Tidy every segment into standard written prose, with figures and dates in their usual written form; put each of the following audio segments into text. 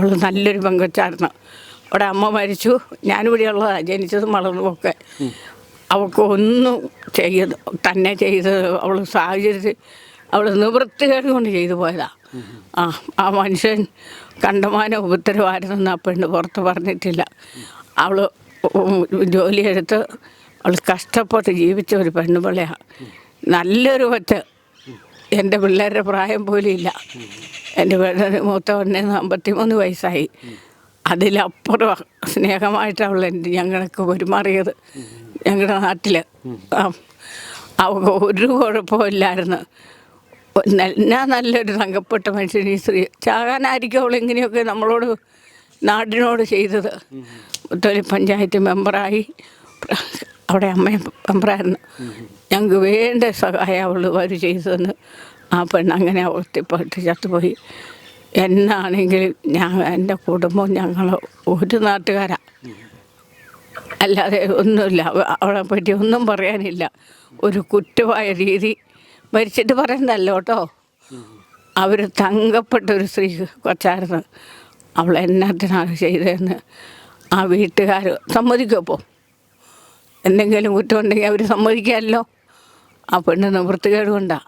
അവൾ നല്ലൊരു പെങ്കൊച്ചായിരുന്നു. അവിടെ അമ്മ മരിച്ചു, ഞാനിവിടെയുള്ളതാണ്, ജനിച്ചതും വളർന്നതുമൊക്കെ. അവൾക്ക് ഒന്നും തന്നെ ചെയ്ത് അവൾ സാഹചര്യത്തിൽ അവൾ നിവൃത്തികേട് കൊണ്ട് ചെയ്തു പോയതാണ്. ആ മനുഷ്യൻ കണ്ടമാനം ഉപദ്രവമായിരുന്നെന്ന് ആ പെണ്ണ് പുറത്ത് പറഞ്ഞിട്ടില്ല. അവൾ ജോലിയെടുത്ത് അവൾ കഷ്ടപ്പെട്ട് ജീവിച്ച ഒരു പെണ്ണുപിള്ളയാണ്. നല്ലൊരു കൊച്ച്. എൻ്റെ പിള്ളേരുടെ പ്രായം പോലും ഇല്ല. എൻ്റെ മൂത്തവണ്ണ 53 വയസ്സായി. അതിലപ്പുറം സ്നേഹമായിട്ട് അവൾ ഞങ്ങൾക്ക് പെരുമാറിയത് ഞങ്ങളുടെ നാട്ടിൽ. അവൾക്ക് ഒരു കുഴപ്പമില്ലായിരുന്നു. നല്ലൊരു തങ്കപ്പെട്ട മനുഷ്യൻ. ഈ സ്ത്രീ ചാകാനായിരിക്കും അവൾ ഇങ്ങനെയൊക്കെ നമ്മളോട് നാടിനോട് ചെയ്തത്. മുത്തോലി പഞ്ചായത്ത് മെമ്പറായി, അവിടെ അമ്മയും മെമ്പറായിരുന്നു. ഞങ്ങൾക്ക് വേണ്ട സഹായം അവർ ചെയ്തതെന്ന് ആ പെണ്ണ് അങ്ങനെ അവസ്ഥപ്പെട്ട് ചത്തുപോയി. എന്നാണെങ്കിലും എൻ്റെ കുടുംബം ഞങ്ങൾ ഒരു നാട്ടുകാരാണ്, അല്ലാതെ ഒന്നുമില്ല. അവളെ പറ്റി ഒന്നും പറയാനില്ല. ഒരു കുറ്റമായ രീതി മരിച്ചിട്ട് പറയുന്നതല്ല കേട്ടോ. അവർ തങ്കപ്പെട്ട ഒരു സ്ത്രീ കൊച്ചായിരുന്നു. അവൾ എന്നത്തിനാണ് ചെയ്തതെന്ന് ആ വീട്ടുകാർ സമ്മതിക്കുമപ്പോൾ. എന്തെങ്കിലും കുറ്റം ഉണ്ടെങ്കിൽ അവർ സമ്മതിക്കാമല്ലോ. ആ പെണ്ണ് നിവൃത്തികേട് കൊണ്ടാണ്.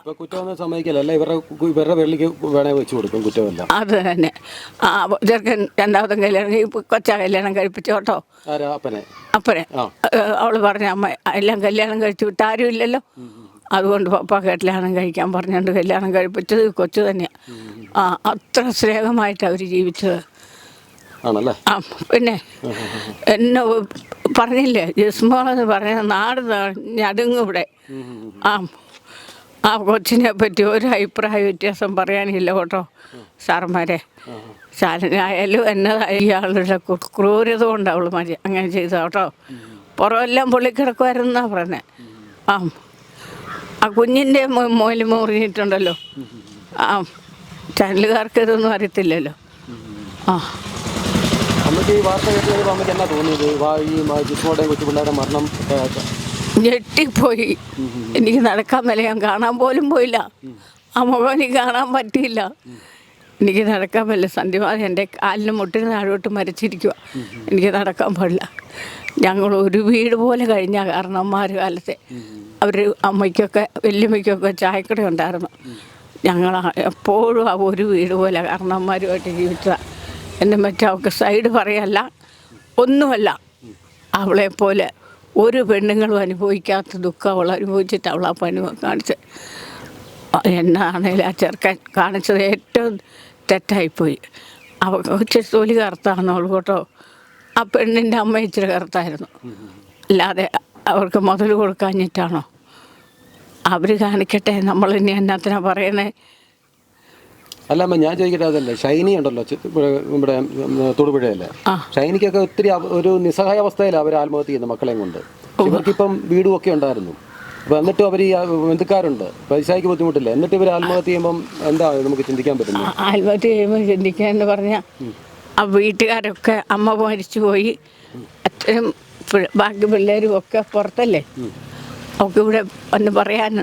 അത് തന്നെ. ആ ചെറുക്കൻ രണ്ടാമതും കല്യാണം കൊച്ചാ കല്യാണം കഴിപ്പിച്ചോട്ടോ അപ്പനെ. അവൾ പറഞ്ഞ അമ്മ എല്ലാം കല്യാണം കഴിച്ചു വിട്ട് ആരും ഇല്ലല്ലോ, അതുകൊണ്ട് പപ്പ കല്യാണം കഴിക്കാൻ പറഞ്ഞുകൊണ്ട് കല്യാണം കഴിപ്പിച്ചത് കൊച്ചു തന്നെയാണ്. അത്ര സ്നേഹമായിട്ട് അവർ ജീവിച്ചത്. പിന്നെ എന്നെ പറഞ്ഞില്ലേ ജിസ്മോളെന്ന് പറഞ്ഞ നാട് ഞടുങ്ങും ഇവിടെ. ആ കൊച്ചിനെ പറ്റി ഒരു അഭിപ്രായ വ്യത്യാസം പറയാനില്ല കേട്ടോ സാറന്മാരെ. ശാലനായാലും എന്നതായാലും ഇയാളുടെ ക്രൂരത കൊണ്ട് അവൾ അങ്ങനെ ചെയ്ത കേട്ടോ. പുറമെല്ലാം പൊള്ളിക്കിടക്കുമായിരുന്നാ പറഞ്ഞത്. ആ കുഞ്ഞിൻ്റെ മോല് മുറിഞ്ഞിട്ടുണ്ടല്ലോ. ചാനലുകാർക്ക് ഇതൊന്നും അറിയത്തില്ലല്ലോ. ഞെട്ടിപ്പോയി. എനിക്ക് നടക്കാൻ മേലെ, ഞാൻ കാണാൻ പോലും പോയില്ല. ആ മുഖം എനിക്ക് കാണാൻ പറ്റിയില്ല. എനിക്ക് നടക്കാൻ പറ്റില്ല. സന്ധ്യമാതി എൻ്റെ കാലിന് മുട്ടിന് താഴോട്ട് മരിച്ചിരിക്കുക. എനിക്ക് നടക്കാൻ പാടില്ല. ഞങ്ങൾ ഒരു വീട് പോലെ കഴിഞ്ഞ കാരണന്മാർ കാലത്തെ അവർ അമ്മയ്ക്കൊക്കെ വല്യമ്മയ്ക്കൊക്കെ ചായക്കട ഉണ്ടായിരുന്നു. ഞങ്ങൾ എപ്പോഴും ആ ഒരു വീട് പോലെ കാരണന്മാരുമായിട്ട് ജീവിച്ചതാണ്. എന്നെ മറ്റേ അവൾക്ക് സൈഡ് പറയല്ല, ഒന്നുമല്ല. അവളെപ്പോലെ ഒരു പെണ്ണുങ്ങളും അനുഭവിക്കാത്ത ദുഃഖം അവൾ അനുഭവിച്ചിട്ട് അവൾ ആ പണി കാണിച്ച്. എന്നാണേലും ആ ചെറുക്കൻ കാണിച്ചത് ഏറ്റവും തെറ്റായിപ്പോയി. അവൾക്ക് ഇച്ചിരി തൊലി കറുത്താണെന്നവൾ കേട്ടോ. ആ പെണ്ണിൻ്റെ അമ്മ ഇച്ചിരി കറുത്തായിരുന്നു. അല്ലാതെ അവർക്ക് മുതൽ കൊടുക്കാഞ്ഞിട്ടാണോ? അവർ കാണിക്കട്ടെ, നമ്മൾ ഇനി എന്നാത്തിനാ പറയുന്നത്? അല്ലമ്മ, ഞാൻ ചോദിക്കട്ടെ, അതല്ലേ ഷൈനി ഉണ്ടല്ലോ ഇവിടെ തൊടുപുഴയല്ലേ, ഷൈനിക്കൊക്കെ ഒത്തിരി ഒരു നിസ്സഹായ അവസ്ഥയിലാണ് അവർ ആത്മഹത്യ ചെയ്യുന്നത് മക്കളെയും കൊണ്ട്. ഇവർക്കിപ്പം വീടും ഒക്കെ ഉണ്ടായിരുന്നു. അപ്പോൾ എന്നിട്ടും അവർ ഈ ബന്ധുക്കാരുണ്ട്, പൈസയ്ക്ക് ബുദ്ധിമുട്ടില്ല, എന്നിട്ട് ഇവർ ആത്മഹത്യ ചെയ്യുമ്പം എന്താ നമുക്ക് ചിന്തിക്കാൻ പറ്റുന്നത്? ആത്മഹത്യ ചെയ്യുമ്പോൾ ചിന്തിക്കാന്ന് പറഞ്ഞാൽ ആ വീട്ടുകാരൊക്കെ അമ്മ മരിച്ചു പോയി, അച്ഛനും ബാക്കി പിള്ളേരും ഒക്കെ പുറത്തല്ലേ. അവൾക്ക് ഇവിടെ ഒന്ന് പറയാൻ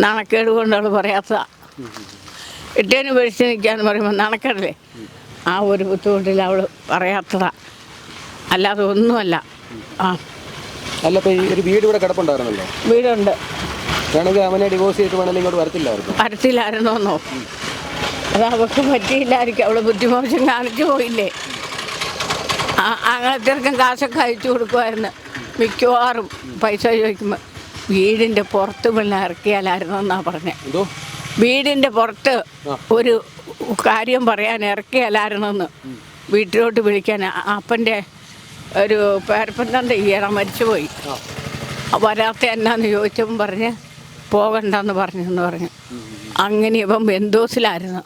നാണക്കേട് കൊണ്ട് അവൾ പറയാത്തതാ. ഇട്ടേന് പേടിച്ച് നിൽക്കാന്ന് പറയുമ്പോൾ നാണക്കേടല്ലേ. ആ ഒരു ബുദ്ധിമുട്ടിൽ അവൾ പറയാത്തതാ, അല്ലാതെ ഒന്നുമല്ല. അല്ല, ഒരു വീട് ഇവിടെ കിടപ്പുണ്ടായിരുന്നല്ലോ. വീടുണ്ട്. വേണമെങ്കിൽ അവനെ ഡിവോഴ്സ് ചെയ്തിട്ട് വേണമെങ്കിൽ ഇങ്ങോട്ട് വരത്തില്ലായിരുന്നോന്നോ? അത് അവൾക്ക് പറ്റിയില്ലായിരിക്കും. അവൾ ബുദ്ധിമോശം കാണിച്ചു പോയില്ലേ. അങ്ങനത്തെ കാശൊക്കെ അയച്ചു കൊടുക്കുമായിരുന്നു മിക്കവാറും. പൈസ ചോദിക്കുമ്പോൾ വീടിൻ്റെ പുറത്ത് പിന്നെ ഇറക്കിയാലായിരുന്നു എന്നാണ് പറഞ്ഞത്. വീടിൻ്റെ പുറത്ത് ഒരു കാര്യം പറയാൻ ഇറക്കിയാലായിരുന്നെന്ന് വീട്ടിലോട്ട് വിളിക്കാൻ. അപ്പൻ്റെ ഒരു പേരപ്പൻ്റെ ഈയിടെ മരിച്ചുപോയി. വരാത്ത എന്നാന്ന് ചോദിച്ചപ്പം പറഞ്ഞ് പോകണ്ടെന്ന് പറഞ്ഞെന്ന് പറഞ്ഞു. അങ്ങനെ ഇപ്പം ബന്ധോസിലായിരുന്നു.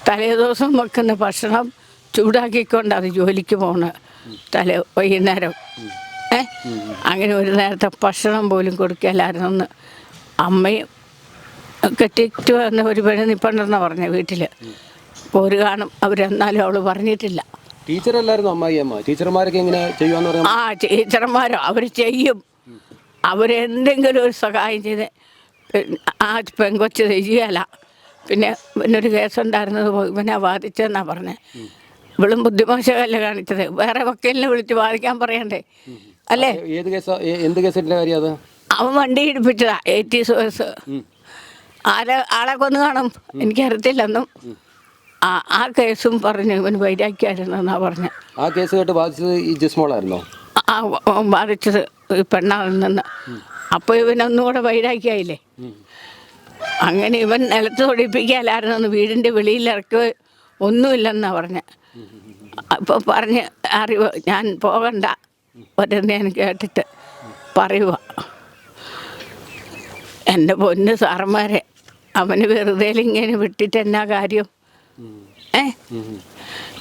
തലേദിവസം വെക്കുന്ന ഭക്ഷണം ചൂടാക്കിക്കൊണ്ട് അത് ജോലിക്ക് പോകണ വൈകുന്നേരം. അങ്ങനെ ഒരു നേരത്തെ ഭക്ഷണം പോലും കൊടുക്കലായിരുന്നെന്ന് അമ്മയും കെട്ടിച്ചു വന്ന ഒരു പെണ്ണ് നിൽപ്പണ്ടെന്നാണ് പറഞ്ഞത് വീട്ടിൽ. ഒരു കാണും അവരെന്നാലും അവൾ പറഞ്ഞിട്ടില്ല. ടീച്ചറല്ലായിരുന്നു അമ്മായിയമ്മ? ടീച്ചർമാരൊക്കെ എങ്ങനെ ചെയ്യുമെന്ന് പറയാം. ടീച്ചർമാരോ അവർ ചെയ്യും. അവരെന്തെങ്കിലും ഒരു സഹായം ചെയ്ത് ആ പെങ്കൊച്ച് ചെയ്യുകയല്ല. പിന്നെ ഒരു കേസുണ്ടായിരുന്നത് ഇവനെ ബാധിച്ചെന്നാണ് പറഞ്ഞത്. ഇവളും ബുദ്ധിമോശമല്ല കാണിച്ചത്. വേറെ വക്കീലിനെ വിളിച്ച് വാദിക്കാൻ പറയണ്ടേ അല്ലേ? ഏത് കേസാ, എന്ത് കേസിന്റെ കാര്യം അത്? അവൻ വണ്ടി ഇടിപ്പിച്ചതാ 80 വയസ്സ്. ആളെ കൊന്നു കാണും, എനിക്കറിയത്തില്ലെന്നും. ആ കേസും പറഞ്ഞു ഇവന് വൈരാഗ്യമായിരുന്നെന്നാ പറഞ്ഞ. ആ കേസ് കേട്ട് ബാധിച്ചത് ഈ ജിസ്മോളായിരുന്നോ? ബാധിച്ചത് ഈ പെണ്ണാളിൽ നിന്ന്. അപ്പോൾ ഇവനൊന്നുകൂടെ വൈരാഗ്യമായില്ലേ. അങ്ങനെ ഇവൻ നിലത്ത് തൊടിപ്പിക്കാലായിരുന്നു, വീടിൻ്റെ വെളിയിലിറക്കുക ഒന്നുമില്ലെന്നാണ് പറഞ്ഞത്. അപ്പോൾ പറഞ്ഞ് അറിവ് ഞാൻ പോകണ്ട ഒരെണ്ണ കേട്ടിട്ട് പറയുക. എൻ്റെ പൊന്ന് സാറന്മാരെ, അവന് വെറുതെ ഇങ്ങനെ വിട്ടിട്ട് എന്നാ കാര്യം?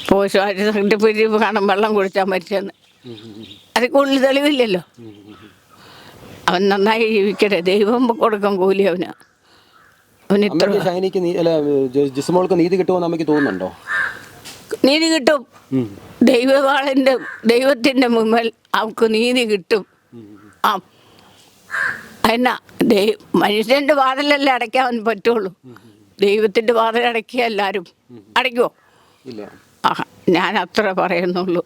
പോസ്റ്റ് സർട്ടിഫിക്കറ്റ് കാണാൻ വെള്ളം കുടിച്ചാൽ മരിച്ചെന്ന്, അത് കൂടുതൽ തെളിവില്ലല്ലോ. അവൻ നന്നായി ജീവിക്കട്ടെ, ദൈവം കൊടുക്കും കൂലി അവന്. അവന് ഇത്ര ജിസ്മോൾക്ക് നീതി കിട്ടുമെന്ന് നമുക്ക് തോന്നുന്നുണ്ടോ? നീതി കിട്ടും. ദൈവത്തിൻ്റെ മുമ്പിൽ അവൾക്ക് നീതി കിട്ടും. ആ എന്നാ മനുഷ്യൻ്റെ വാതിലല്ലേ അടയ്ക്കാൻ പറ്റുള്ളൂ, ദൈവത്തിൻ്റെ വാതിൽ അടയ്ക്കുക എല്ലാവരും അടയ്ക്കുമോ? ഞാൻ അത്ര പറയുന്നുള്ളൂ.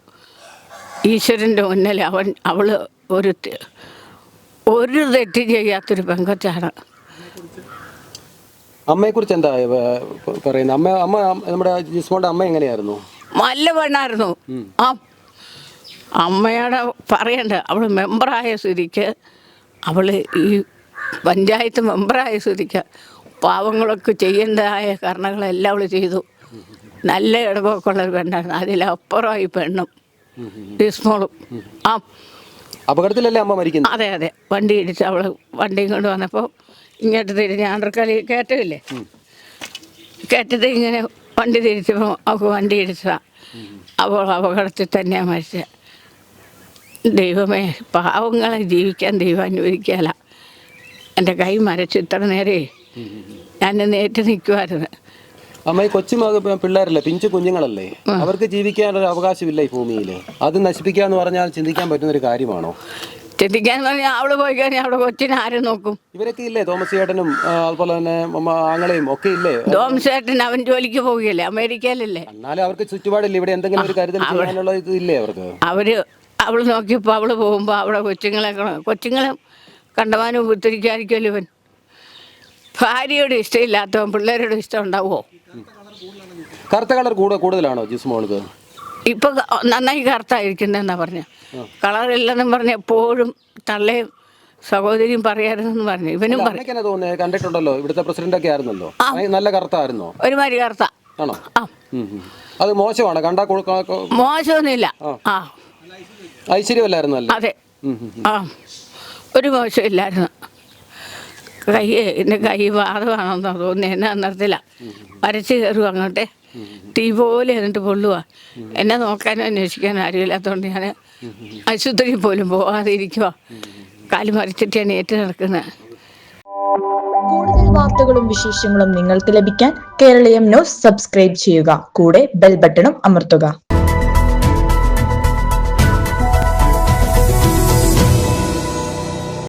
ഈശ്വരൻ്റെ മുന്നിൽ അവള് ഒരു തെറ്റ് ചെയ്യാത്തൊരു പെങ്കൊച്ചാണ്. അമ്മയെക്കുറിച്ച് എന്താ പറയുന്നത്? അമ്മ നമ്മുടെ ജിസ്മോളുടെ അമ്മ എങ്ങനെയായിരുന്നു? നല്ല പെണ്ണായിരുന്നു. ആ അമ്മയോടെ പറയണ്ട, അവൾ മെമ്പറായ സ്ഥിതിക്ക്, അവൾ ഈ പഞ്ചായത്ത് മെമ്പറായ സ്ഥിതിക്ക് പാവങ്ങളൊക്കെ ചെയ്യേണ്ടതായ കാരണങ്ങളെല്ലാം അവൾ ചെയ്തു. നല്ല ഇടപോക്കുള്ളൊരു പെണ്ണായിരുന്നു. അതിലപ്പുറമായി പെണ്ണും ജിസ്മോളും. ആ അപകടത്തിലല്ലേ അമ്മ മരിക്കുന്നത്? അതെ അതെ, വണ്ടി ഇടിച്ച് അവൾ വണ്ടിയും കൊണ്ട് വന്നപ്പോൾ ഇങ്ങോട്ട് തിരിഞ്ഞ് ആണ്ടർക്കാലി കയറ്റമില്ലേ, കയറ്റത്തിൽ ഇങ്ങനെ വണ്ടി തിരിച്ചപ്പോൾ അവൾക്ക് വണ്ടി ഇടിച്ചതാണ്. അവൾ അപകടത്തിൽ തന്നെയാണ് മരിച്ചത്. ദൈവമേ, പാവങ്ങളെ ജീവിക്കാൻ ദൈവം അനുവദിക്കാല. എൻ്റെ കൈ മരച്ച് ഇത്ര നേരെ ഞാൻ നേറ്റ് നിൽക്കുമായിരുന്നു. അമ്മ, ഈ കൊച്ചു പിള്ളേരല്ലേ, പിഞ്ചു കുഞ്ഞുങ്ങളല്ലേ, അവർക്ക് ജീവിക്കാനൊരു അവകാശമില്ല ഈ ഭൂമിയിൽ. അത് നശിപ്പിക്കാന്ന് പറഞ്ഞാൽ ചിന്തിക്കാൻ പറ്റുന്നൊരു കാര്യമാണോ? ചിന്തിക്കാൻ പറഞ്ഞാൽ അവള് പോയി കഴിഞ്ഞാൽ അവിടെ കൊച്ചിനെ ആരും നോക്കും? ഇവരൊക്കെ ഇല്ലേ, തോമസ് ചേട്ടനും അതുപോലെ തന്നെ ആങ്ങളെയും ഒക്കെ ഇല്ലേ? തോമസ് ചേട്ടൻ അവൻ ജോലിക്ക് പോവുകയല്ലേ, അമേരിക്കയിലല്ലേ. എന്നാലും അവർക്ക് ചുറ്റുപാടില്ല, ഇവിടെ എന്തെങ്കിലും ഒരു കരുതൽ ചെയ്യാനുള്ള ഇത് ഇല്ലേ അവർക്ക്? അവള് നോക്കിയപ്പോൾ അവള് പോകുമ്പോൾ അവിടെ കൊച്ചുങ്ങളെ കണ്ടവാനും ഉപദ്രവിക്കാതിരിക്കുമല്ലോ ഇവൻ. ഭാര്യയോട് ഇഷ്ടമില്ലാത്തവൻ പിള്ളേരോട് ഇഷ്ടം ഉണ്ടാവുമോ? കറുത്ത കളർ കൂടുതലാണോ ജിസ്മോൾക്ക്? ഇപ്പൊ നന്നായി കറുത്തായിരിക്കുന്നതെന്നാ പറഞ്ഞ. കളറില്ലെന്നും പറഞ്ഞ എപ്പോഴും തള്ളയും സഹോദരിയും പറയാറുണ്ടെന്ന് പറഞ്ഞു. ഇവനും തോന്നുന്നത് കണ്ടിട്ടുണ്ടല്ലോ, ഇവിടുത്തെ പ്രസിഡന്റ് ഒക്കെ ആയിരുന്നല്ലോ, നല്ല കറുത്തായിരുന്നോ? ഒരുമാതിരി കറുത്ത ആണോ? അത് മോശമാണ്, കണ്ടാ മോശമൊന്നുമില്ല. ആ ഐശ്വര്യമല്ലായിരുന്നു? അതെ, ആ ഒരു മോശമില്ലായിരുന്നു. എൻ്റെ കൈ വാദമാണെന്നോ തോന്നി, എന്നെ അന്നേരത്തില്ല വരച്ച് കയറുക അങ്ങോട്ടെ, തീ പോലെ എന്നിട്ട് പൊള്ളുക. എന്നെ നോക്കാനും അന്വേഷിക്കാനും ആരുമില്ലാത്തതുകൊണ്ട് ഞാൻ ആശുപത്രിയിൽ പോലും പോകാതെ ഇരിക്കുക. കാല് മറിച്ചിട്ട് ഞാൻ ഏറ്റു നടക്കുന്നത്. കൂടുതൽ വാർത്തകളും വിശേഷങ്ങളും നിങ്ങൾക്ക് ലഭിക്കാൻ കേരളീയം ന്യൂസ് സബ്സ്ക്രൈബ് ചെയ്യുക. കൂടെ ബെൽ ബട്ടണും അമർത്തുക.